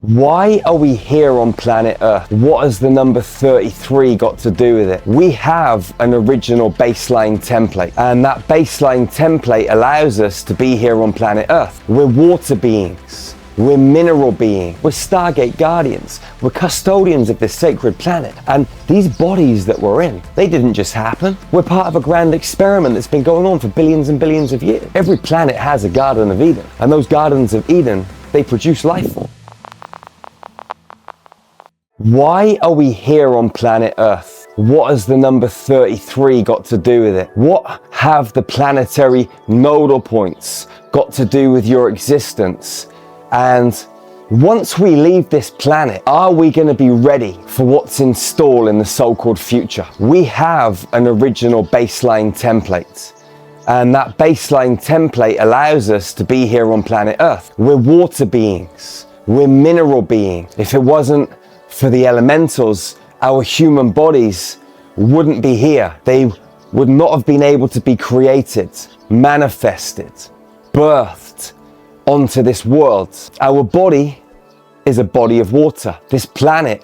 Why are we here on planet Earth? What has the number 33 got to do with it? We have an original baseline template, and that baseline template allows us to be here on planet Earth. We're water beings. We're mineral beings. We're Stargate guardians. We're custodians of this sacred planet. And these bodies that we're in, they didn't just happen. We're part of a grand experiment that's been going on for billions and billions of years. Every planet has a Garden of Eden, and those Gardens of Eden, they produce life form. Why are we here on planet Earth? What has the number 33 got to do with it? What have the planetary nodal points got to do with your existence? And once we leave this planet, are we going to be ready for what's in store in the so-called future? We have an original baseline template, and that baseline template allows us to be here on planet Earth. We're water beings. We're mineral beings. If it wasn't for the elementals, our human bodies wouldn't be here. They would not have been able to be created, manifested, birthed onto this world. Our body is a body of water. This planet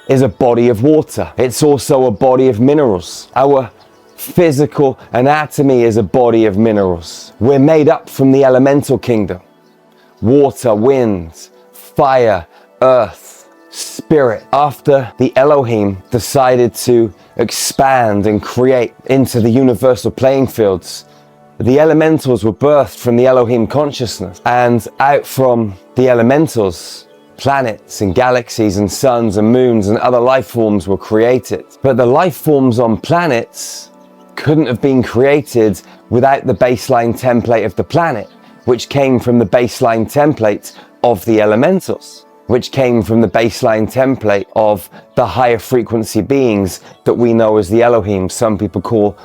is a body of water. It's also a body of minerals. Our physical anatomy is a body of minerals. We're made up from the elemental kingdom: water, wind, fire, earth, spirit. After the Elohim decided to expand and create into the universal playing fields, the elementals were birthed from the Elohim consciousness, and out from the elementals, planets and galaxies and suns and moons and other life forms were created. But the life forms on planets couldn't have been created without the baseline template of the planet, which came from the baseline template of the elementals, which came from the baseline template of the higher frequency beings that we know as the Elohim. Some people call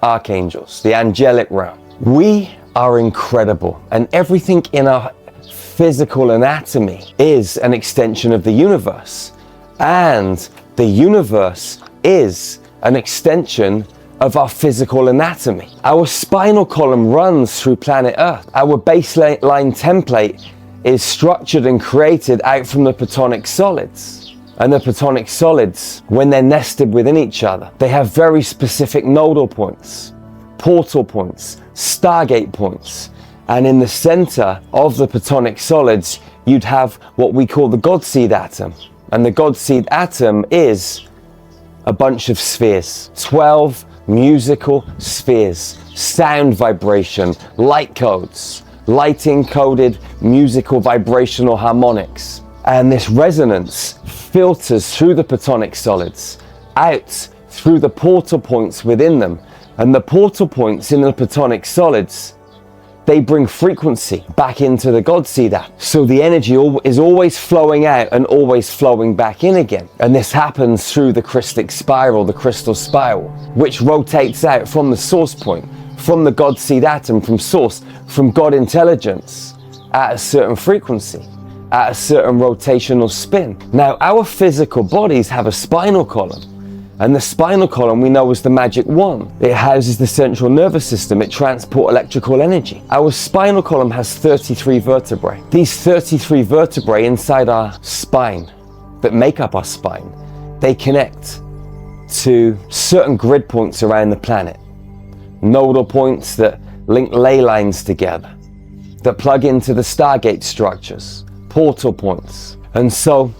archangels, the angelic realm. We are incredible, and everything in our physical anatomy is an extension of the universe, and the universe is an extension of our physical anatomy. Our spinal column runs through planet Earth. Our baseline template is structured and created out from the platonic solids. And the platonic solids, when they're nested within each other, they have very specific nodal points, portal points, stargate points. And in the center of the platonic solids, you'd have what we call the God seed atom. And the God seed atom is a bunch of spheres, 12 musical spheres, sound vibration, light codes, light encoded musical vibrational harmonics. And this resonance filters through the platonic solids out through the portal points within them. And the portal points in the platonic solids, they bring frequency back into the God seed atom. So the energy is always flowing out and always flowing back in again. And this happens through the crystal spiral, which rotates out from the source point, from the God seed atom, from source, from God intelligence at a certain frequency, at a certain rotational spin. Now, our physical bodies have a spinal column, and the spinal column we know as the magic wand. It houses the central nervous system. It transports electrical energy. Our spinal column has 33 vertebrae. These 33 vertebrae inside our spine that make up our spine, they connect to certain grid points around the planet. Nodal points that link ley lines together, that plug into the stargate structures, portal points. And so,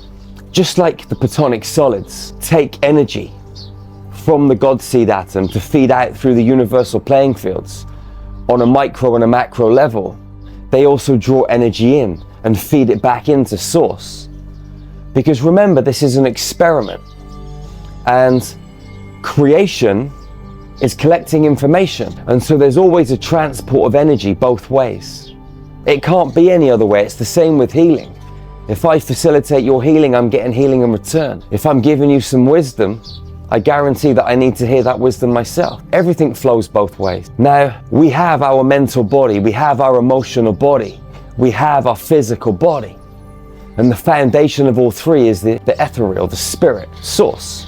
just like the platonic solids take energy from the God seed atom to feed out through the universal playing fields on a micro and a macro level, they also draw energy in and feed it back into source. Because remember, this is an experiment, and creation is collecting information, and so there's always a transport of energy both ways. It can't be any other way. It's the same with healing. If I facilitate your healing, I'm getting healing in return. If I'm giving you some wisdom, I guarantee that I need to hear that wisdom myself. Everything flows both ways. Now, we have our mental body, we have our emotional body, we have our physical body. And the foundation of all three is the ethereal, the spirit, source,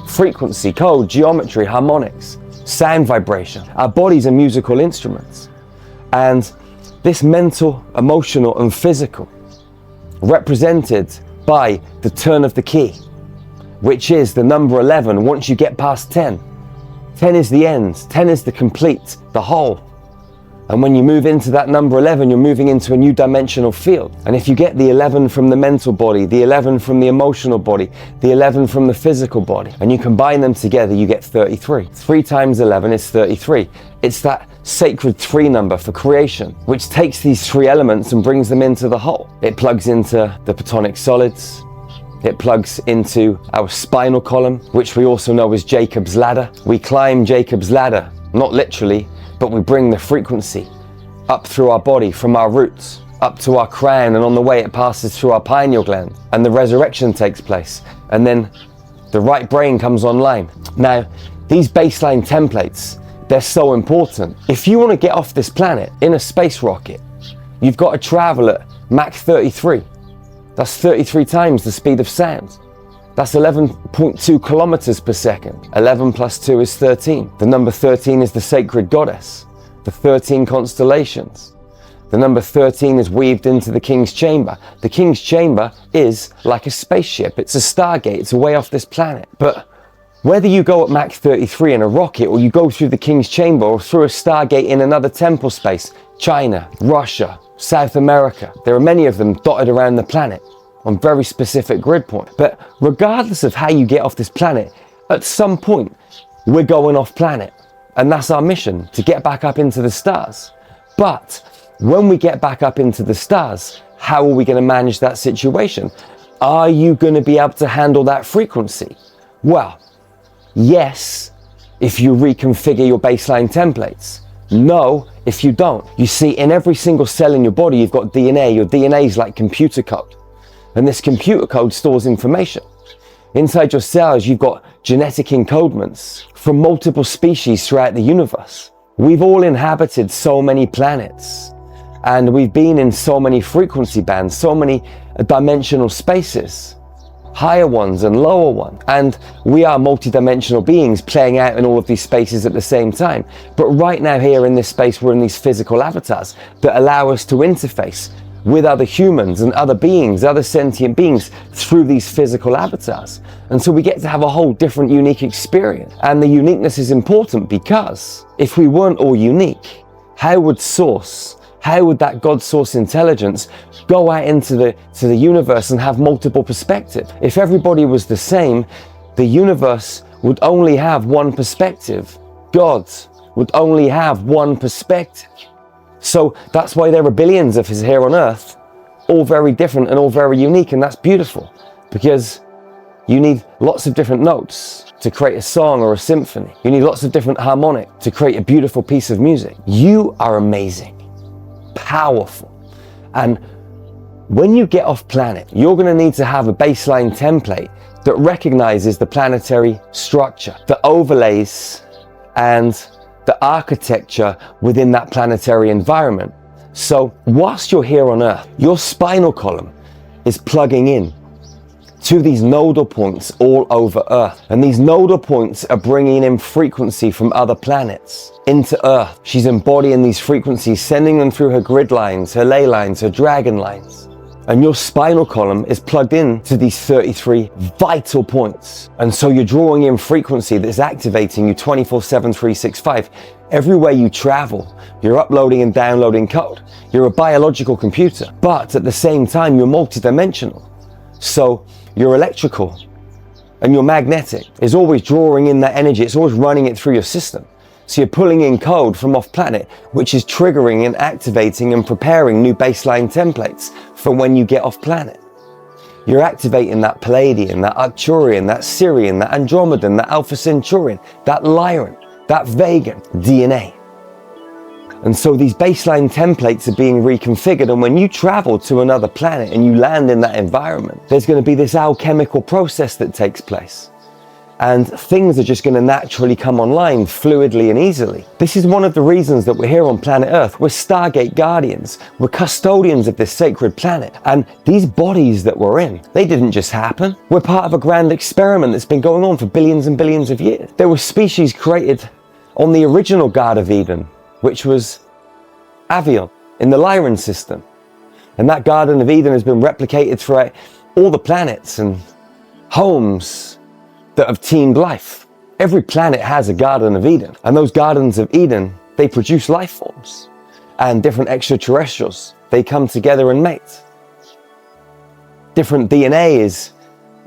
frequency, code, geometry, harmonics, sound vibration. Our bodies are musical instruments. And this mental, emotional, and physical represented by the turn of the key, which is the number 11 once you get past 10. 10 is the end, 10 is the complete, the whole. And when you move into that number 11, you're moving into a new dimensional field. And if you get the 11 from the mental body, the 11 from the emotional body, the 11 from the physical body, and you combine them together, you get 33. 3 times 11 is 33. It's that sacred 3 number for creation, which takes these 3 elements and brings them into the whole. It plugs into the Platonic solids. It plugs into our spinal column, which we also know as Jacob's ladder. We climb Jacob's ladder, not literally, but we bring the frequency up through our body from our roots, up to our crown, and on the way it passes through our pineal gland, and the resurrection takes place, and then the right brain comes online. Now, these baseline templates, they're so important. If you want to get off this planet in a space rocket, you've got to travel at Mach 33. That's 33 times the speed of sound. That's 11.2 kilometers per second. 11 plus 2 is 13. The number 13 is the sacred goddess, the 13 constellations. The number 13 is weaved into the King's Chamber. The King's Chamber is like a spaceship. It's a stargate. It's a way off this planet. But whether you go at Mach 33 in a rocket, or you go through the King's Chamber, or through a stargate in another temple space, China, Russia, South America, there are many of them dotted around the planet on very specific grid points. But regardless of how you get off this planet, at some point, we're going off planet. And that's our mission, to get back up into the stars. But when we get back up into the stars, how are we going to manage that situation? Are you going to be able to handle that frequency? Well, yes, if you reconfigure your baseline templates. No, if you don't. You see, in every single cell in your body, you've got DNA. Your DNA is like computer code. And this computer code stores information. Inside your cells, you've got genetic encodements from multiple species throughout the universe. We've all inhabited so many planets, and we've been in so many frequency bands, so many dimensional spaces, higher ones and lower ones. And we are multidimensional beings playing out in all of these spaces at the same time. But right now here in this space, we're in these physical avatars that allow us to interface with other humans and other beings, other sentient beings, through these physical avatars. And so we get to have a whole different, unique experience. And the uniqueness is important, because if we weren't all unique, how would that God source intelligence go out into the universe and have multiple perspectives? If everybody was the same, the universe would only have one perspective. God would only have one perspective. So that's why there are billions of us here on Earth, all very different and all very unique, and that's beautiful, because you need lots of different notes to create a song or a symphony. You need lots of different harmonics to create a beautiful piece of music. You are amazing, powerful, and when you get off planet, you're going to need to have a baseline template that recognizes the planetary structure, the overlays, and the architecture within that planetary environment. So whilst you're here on Earth, your spinal column is plugging in to these nodal points all over Earth. And these nodal points are bringing in frequency from other planets into Earth. She's embodying these frequencies, sending them through her grid lines, her ley lines, her dragon lines. And your spinal column is plugged in to these 33 vital points. And so you're drawing in frequency that's activating you 24/7, 365. Everywhere you travel, you're uploading and downloading code. You're a biological computer, but at the same time, you're multidimensional. So your electrical and your magnetic is always drawing in that energy. It's always running it through your system. So you're pulling in code from off planet, which is triggering and activating and preparing new baseline templates for when you get off planet. You're activating that Palladian, that Arcturian, that Sirian, that Andromedan, that Alpha Centaurian, that Lyran, that Vegan DNA. And so these baseline templates are being reconfigured, and when you travel to another planet and you land in that environment, there's going to be this alchemical process that takes place. And things are just going to naturally come online fluidly and easily. This is one of the reasons that we're here on planet Earth. We're Stargate Guardians. We're custodians of this sacred planet. And these bodies that we're in, they didn't just happen. We're part of a grand experiment that's been going on for billions and billions of years. There were species created on the original Garden of Eden, which was Avion in the Lyran system. And that Garden of Eden has been replicated throughout all the planets and homes that have teemed life. Every planet has a Garden of Eden. And those Gardens of Eden, they produce life forms and different extraterrestrials. They come together and mate. Different DNA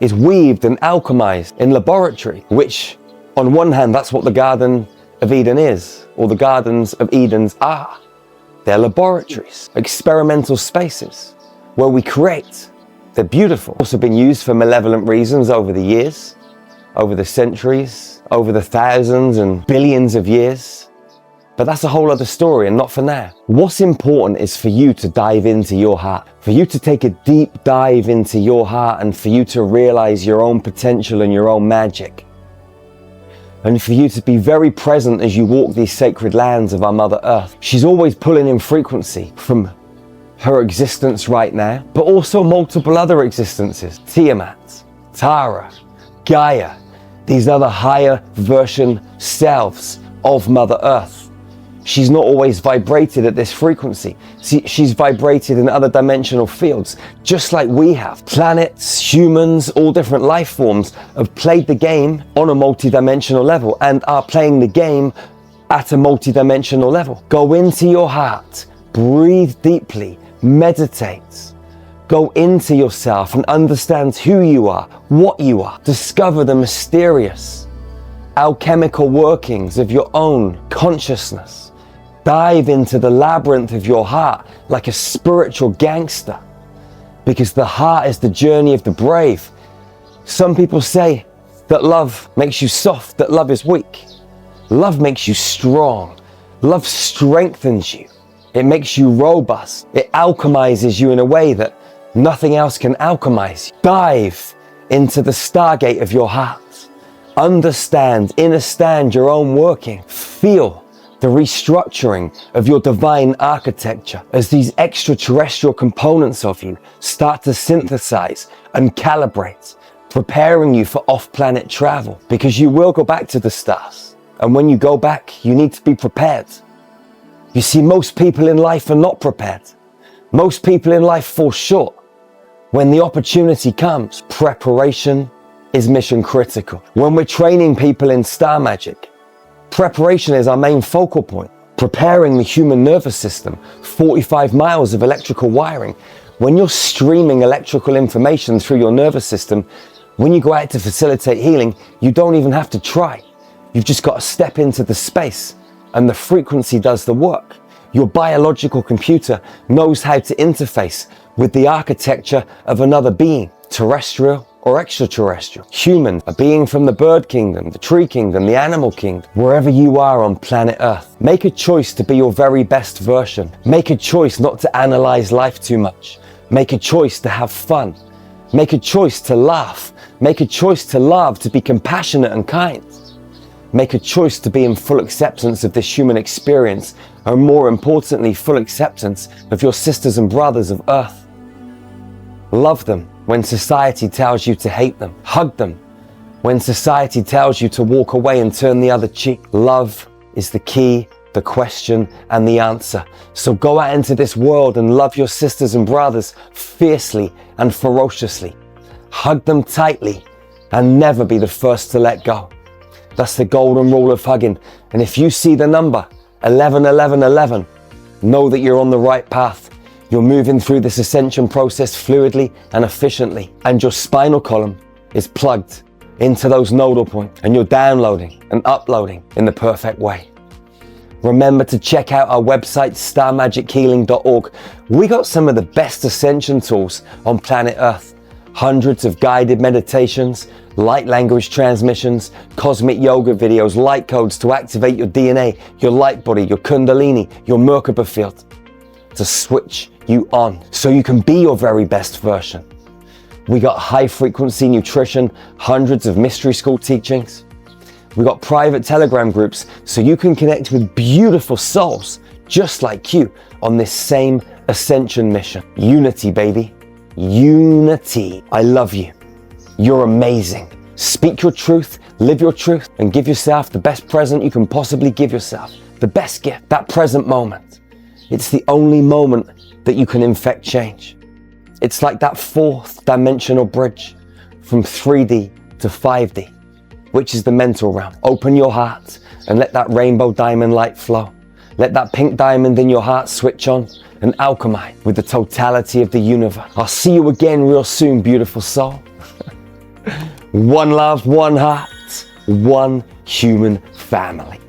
is weaved and alchemized in laboratory, which on one hand, that's what the Garden of Eden is, or the Gardens of Edens are. They're laboratories, experimental spaces where we create. They're beautiful. Also been used for malevolent reasons over the years, over the centuries, over the thousands and billions of years. But that's a whole other story and not for now. What's important is for you to dive into your heart, for you to take a deep dive into your heart and for you to realize your own potential and your own magic. And for you to be very present as you walk these sacred lands of our Mother Earth. She's always pulling in frequency from her existence right now, but also multiple other existences. Tiamat, Tara, Gaia, these other higher version selves of Mother Earth. She's not always vibrated at this frequency. She's vibrated in other dimensional fields, just like we have. Planets, humans, all different life forms have played the game on a multidimensional level and are playing the game at a multidimensional level. Go into your heart, breathe deeply, meditate. Go into yourself and understand who you are, what you are. Discover the mysterious, alchemical workings of your own consciousness. Dive into the labyrinth of your heart like a spiritual gangster, because the heart is the journey of the brave. Some people say that love makes you soft, that love is weak. Love makes you strong. Love strengthens you. It makes you robust. It alchemizes you in a way that nothing else can alchemize you. Dive into the stargate of your heart. Understand your own working. Feel the restructuring of your divine architecture as these extraterrestrial components of you start to synthesize and calibrate, preparing you for off-planet travel, because you will go back to the stars. And when you go back, you need to be prepared. You see, most people in life are not prepared. Most people in life fall short. When the opportunity comes, preparation is mission critical. When we're training people in star magic, preparation is our main focal point. Preparing the human nervous system, 45 miles of electrical wiring. When you're streaming electrical information through your nervous system, when you go out to facilitate healing, you don't even have to try. You've just got to step into the space and the frequency does the work. Your biological computer knows how to interface with the architecture of another being, terrestrial or extraterrestrial, human, a being from the bird kingdom, the tree kingdom, the animal kingdom, wherever you are on planet Earth. Make a choice to be your very best version. Make a choice not to analyze life too much. Make a choice to have fun. Make a choice to laugh. Make a choice to love, to be compassionate and kind. Make a choice to be in full acceptance of this human experience, and more importantly, full acceptance of your sisters and brothers of Earth. Love them when society tells you to hate them. Hug them when society tells you to walk away and turn the other cheek. Love is the key, the question, and the answer. So go out into this world and love your sisters and brothers fiercely and ferociously. Hug them tightly and never be the first to let go. That's the golden rule of hugging. And if you see the number 111111, know that you're on the right path. You're moving through this ascension process fluidly and efficiently, and your spinal column is plugged into those nodal points, and you're downloading and uploading in the perfect way. Remember to check out our website, starmagichealing.org. We got some of the best ascension tools on planet Earth. Hundreds of guided meditations, light language transmissions, cosmic yoga videos, light codes to activate your DNA, your light body, your kundalini, your Merkaba field, to switch you on so you can be your very best version. We got high frequency nutrition, hundreds of mystery school teachings. We got private Telegram groups so you can connect with beautiful souls just like you on this same ascension mission. Unity, baby. Unity. I love you. You're amazing. Speak your truth, live your truth, and give yourself the best present you can possibly give yourself. The best gift, that present moment. It's the only moment that you can infect change. It's like that fourth dimensional bridge from 3D to 5D, which is the mental realm. Open your heart and let that rainbow diamond light flow. Let that pink diamond in your heart switch on and alchemize with the totality of the universe. I'll see you again real soon, beautiful soul. One love, one heart, one human family.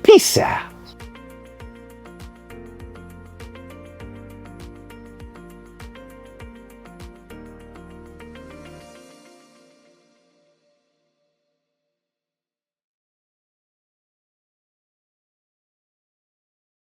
Peace out.